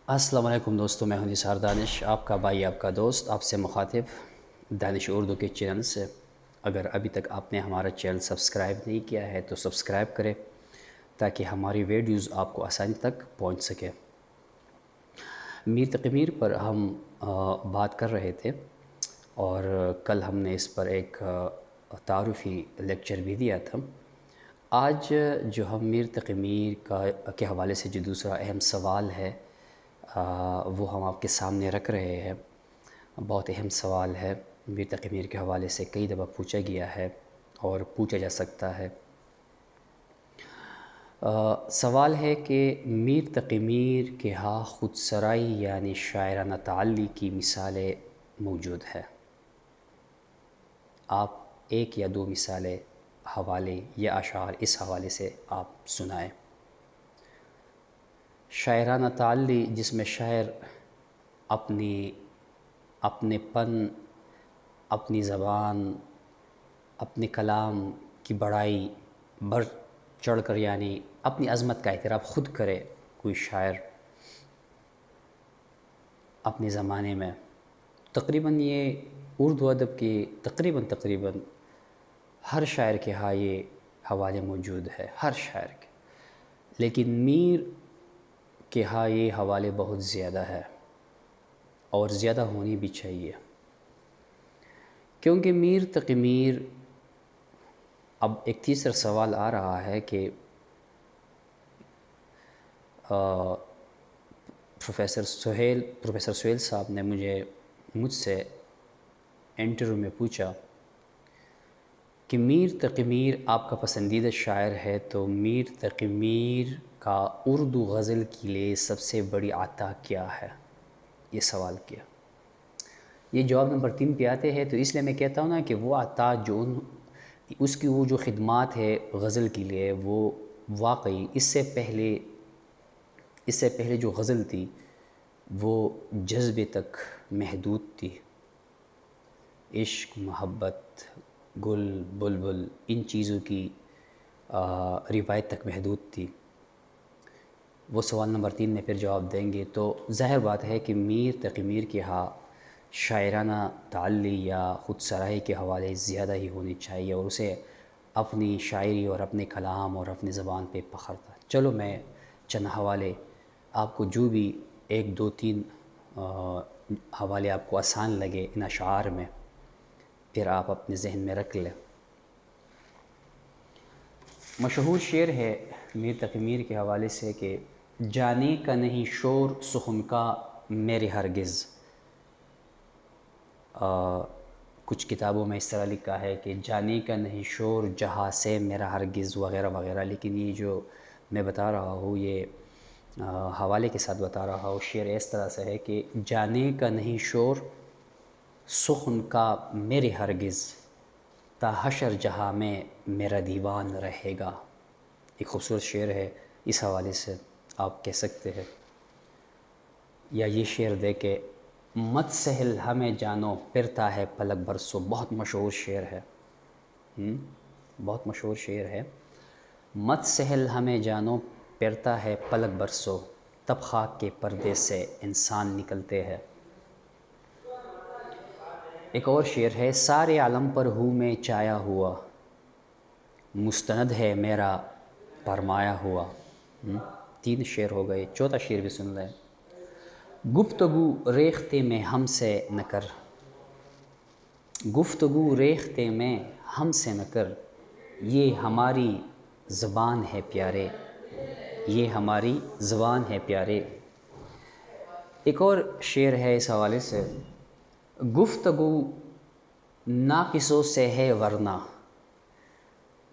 السلام علیکم دوستوں، میں ہوں نثار دانش، آپ کا بھائی، آپ کا دوست، آپ سے مخاطب دانش اردو کے چینل سے۔ اگر ابھی تک آپ نے ہمارا چینل سبسکرائب نہیں کیا ہے تو سبسکرائب کریں تاکہ ہماری ویڈیوز آپ کو آسانی تک پہنچ سکے۔ میر تقی میر پر ہم بات کر رہے تھے اور کل ہم نے اس پر ایک تعارفی لیکچر بھی دیا تھا۔ آج جو ہم میر تقی میر کے حوالے سے جو دوسرا اہم سوال ہے وہ ہم آپ کے سامنے رکھ رہے ہیں۔ بہت اہم سوال ہے، میر تقی میر کے حوالے سے کئی دفعہ پوچھا گیا ہے اور پوچھا جا سکتا ہے۔ سوال ہے کہ میر تقی میر کے ہاں خود سرائی یعنی شاعرانہ تعلی کی مثالیں موجود ہے۔ آپ ایک یا دو مثالیں، حوالے یا اشعار اس حوالے سے آپ سنائیں۔ شاعرانہ تعلی جس میں شاعر اپنے پن، اپنی زبان، اپنے کلام کی بڑائی بڑھ چڑھ کر یعنی اپنی عظمت کا اعتراف خود کرے۔ کوئی شاعر اپنے زمانے میں، تقریباً یہ اردو ادب کی تقریباً ہر شاعر کے ہاں یہ حوالے موجود ہے، ہر شاعر کے، لیکن میر کے ہاں یہ حوالے بہت زیادہ ہے اور زیادہ ہونی بھی چاہیے، کیونکہ میر تقی میر۔ اب ایک تیسرا سوال آ رہا ہے کہ پروفیسر سہیل صاحب نے مجھ سے انٹرویو میں پوچھا کہ میر تقی میر آپ کا پسندیدہ شاعر ہے، تو میر تقی میر کا اردو غزل کے لیے سب سے بڑی عطا کیا ہے؟ یہ سوال کیا۔ یہ جواب نمبر 3 پہ آتے ہیں، تو اس لیے میں کہتا ہوں نا کہ وہ عطا جو اس کی وہ جو خدمات ہے غزل کے لیے، وہ واقعی اس سے پہلے جو غزل تھی وہ جذبے تک محدود تھی۔ عشق، محبت، گل، بلبل، ان چیزوں کی روایت تک محدود تھی۔ وہ سوال نمبر 3 میں پھر جواب دیں گے۔ تو ظاہر بات ہے کہ میر تقی میر کے ہاں شاعرانہ تعلی یا خود سرائی کے حوالے زیادہ ہی ہونے چاہیے، اور اسے اپنی شاعری اور اپنے کلام اور اپنی زبان پہ فخر تھا۔ چلو میں چند حوالے آپ کو، جو بھی 1 2 3 حوالے آپ کو آسان لگے ان اشعار میں، پھر آپ اپنے ذہن میں رکھ لیں۔ مشہور شعر ہے میر تقی میر کے حوالے سے کہ جانے کا نہیں شور سخن کا میرے ہرگز۔ کچھ کتابوں میں اس طرح لکھا ہے کہ جانے کا نہیں شور جہاں سے میرا ہرگز وغیرہ وغیرہ، لیکن یہ جو میں بتا رہا ہوں یہ حوالے کے ساتھ بتا رہا ہوں۔ شعر اس طرح سے ہے کہ جانے کا نہیں شور سخن کا میرے ہرگز، تا حشر جہاں میں میرا دیوان رہے گا۔ ایک خوبصورت شعر ہے، اس حوالے سے آپ کہہ سکتے ہیں۔ یا یہ شعر دے کہ مت سہل ہمیں جانو پھرتا ہے پلک برسوں، بہت مشہور شعر ہے، بہت مشہور شعر ہے۔ مت سہل ہمیں جانو پھرتا ہے پلک برسوں، تب خاک کے پردے سے انسان نکلتے ہیں۔ ایک اور شعر ہے، سارے عالم پر ہوں میں چھایا ہوا، مستند ہے میرا فرمایا ہوا۔ 3 شعر ہو گئے، چوتھا شعر بھی سن لیں۔ گفتگو ریختہ میں ہم سے نہ کر، گفتگو ریختہ میں ہم سے نہ کر، یہ ہماری زبان ہے پیارے، یہ ہماری زبان ہے پیارے۔ ایک اور شعر ہے اس حوالے سے، گفتگو ناقصوں سے ہے ورنہ،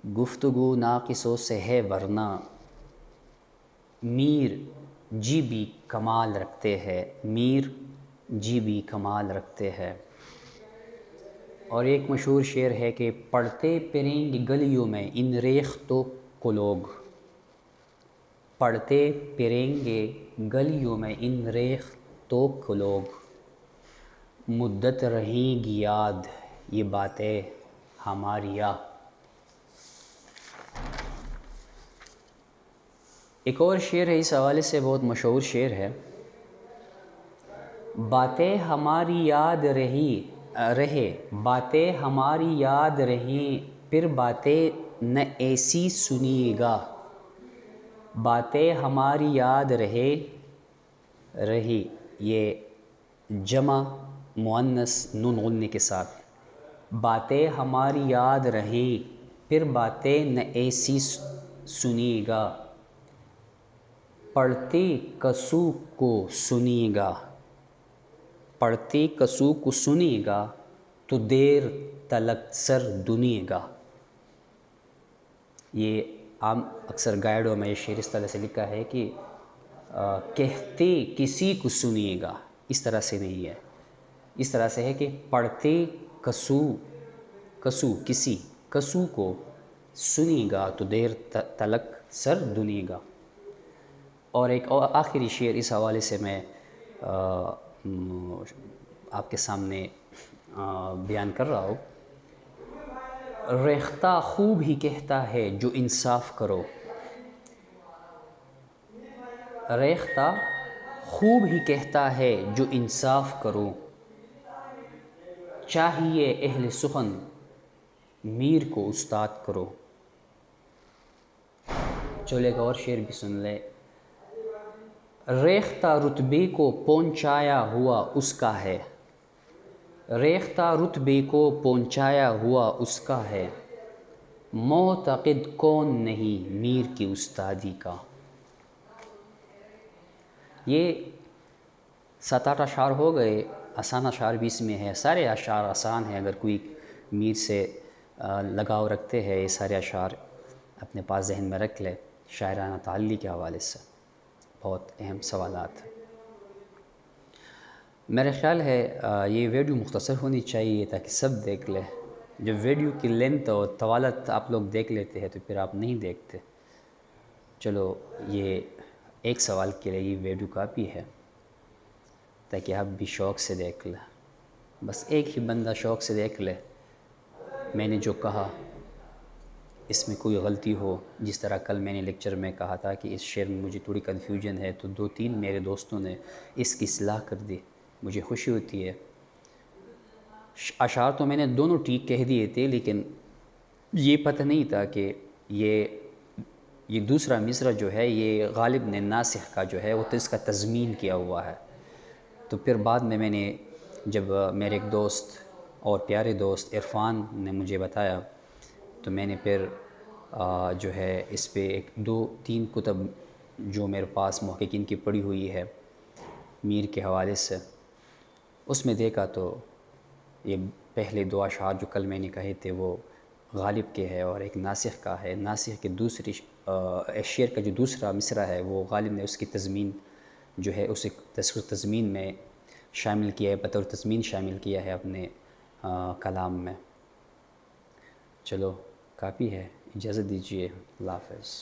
گفتگو ناقصوں سے ہے ورنہ، میر جی بھی کمال رکھتے ہیں، میر جی بھی کمال رکھتے ہیں۔ اور ایک مشہور شعر ہے کہ پڑھتے پھریں گے گلیوں میں ان ریختوں کو لوگ، پڑھتے پھریں گے گلیوں میں ان ریختوں کو لوگ، مدت رہیں گی یاد یہ باتیں ہماری۔ ایک اور شعر ہے اس حوالے سے، بہت مشہور شعر ہے، باتیں ہماری یاد رہے باتیں ہماری یاد رہیں پھر باتیں نہ ایسی سنیے گا. باتیں ہماری یاد رہی یہ جمع مؤنث نون غنّے کے ساتھ. باتیں ہماری یاد رہیں پھر باتیں نہ ایسی سنیے گا. پڑھتے کسو کو سنیے گا. پڑھتے کسو کو سنیے گا تو دیر تلک سر دنیے گا. یہ عام اکثر گائیڈوں میں یہ شعر اس طرح سے لکھا ہے کہ کہتے کسی کو سنیے گا، اس طرح سے نہیں ہے. اس طرح سے ہے کہ پڑھتے کسو کسی کو سنیے گا تو دیر تلک سر دنیے گا. اور ایک اور آخری شعر اس حوالے سے میں آپ کے سامنے بیان کر رہا ہوں. ریختہ خوب ہی کہتا ہے جو انصاف کرو. ریختہ خوب ہی کہتا ہے جو انصاف کرو. چاہیے اہل سخن میر کو استاد کرو. چلو ایک اور شعر بھی سن لے. ریختہ رتبے کو پہنچایا ہوا اس کا ہے. ریختہ رتبے کو پہنچایا ہوا اس کا ہے. معتقد کون نہیں میر کی استادی کا. یہ 7-8 اشعار ہو گئے. آسان اشعار بھی اس میں ہے. سارے اشعار آسان ہیں. اگر کوئی میر سے لگاؤ رکھتے ہیں یہ سارے اشعار اپنے پاس ذہن میں رکھ لے. شاعرانہ تعلی کے حوالے سے بہت اہم سوالات ہیں. میرا خیال ہے یہ ویڈیو مختصر ہونی چاہیے تاکہ سب دیکھ لیں. جب ویڈیو کی لینتھ اور طوالت آپ لوگ دیکھ لیتے ہیں تو پھر آپ نہیں دیکھتے. چلو یہ ایک سوال کے لیے یہ ویڈیو کافی ہے تاکہ آپ بھی شوق سے دیکھ لیں. بس ایک ہی بندہ شوق سے دیکھ لے. میں نے جو کہا اس میں کوئی غلطی ہو، جس طرح کل میں نے لیکچر میں کہا تھا کہ اس شعر میں مجھے تھوڑی کنفیوژن ہے تو 2-3 میرے دوستوں نے اس کی اصلاح کر دی. مجھے خوشی ہوتی ہے. اشعار تو میں نے دونوں ٹھیک کہہ دیے تھے لیکن یہ پتہ نہیں تھا کہ یہ دوسرا مصرع جو ہے یہ غالب نے ناسخ کا جو ہے وہ تو اس کا تضمین کیا ہوا ہے. تو پھر بعد میں نے جب میرے ایک دوست اور پیارے دوست عرفان نے مجھے بتایا تو میں نے پھر جو ہے اس پہ 2-3 کتب جو میرے پاس محققین کی پڑھی ہوئی ہے میر کے حوالے سے اس میں دیکھا تو یہ پہلے 2 اشعار جو کل میں نے کہے تھے وہ غالب کے ہے اور ایک ناسخ کا ہے. ناسخ کے دوسری شعر کا جو دوسرا مصرع ہے وہ غالب نے اس کی تضمین جو ہے اسے تضمین میں شامل کیا ہے، بطور تضمین شامل کیا ہے اپنے کلام میں. چلو کافی ہے. اجازت دیجیے. اللہ حافظ.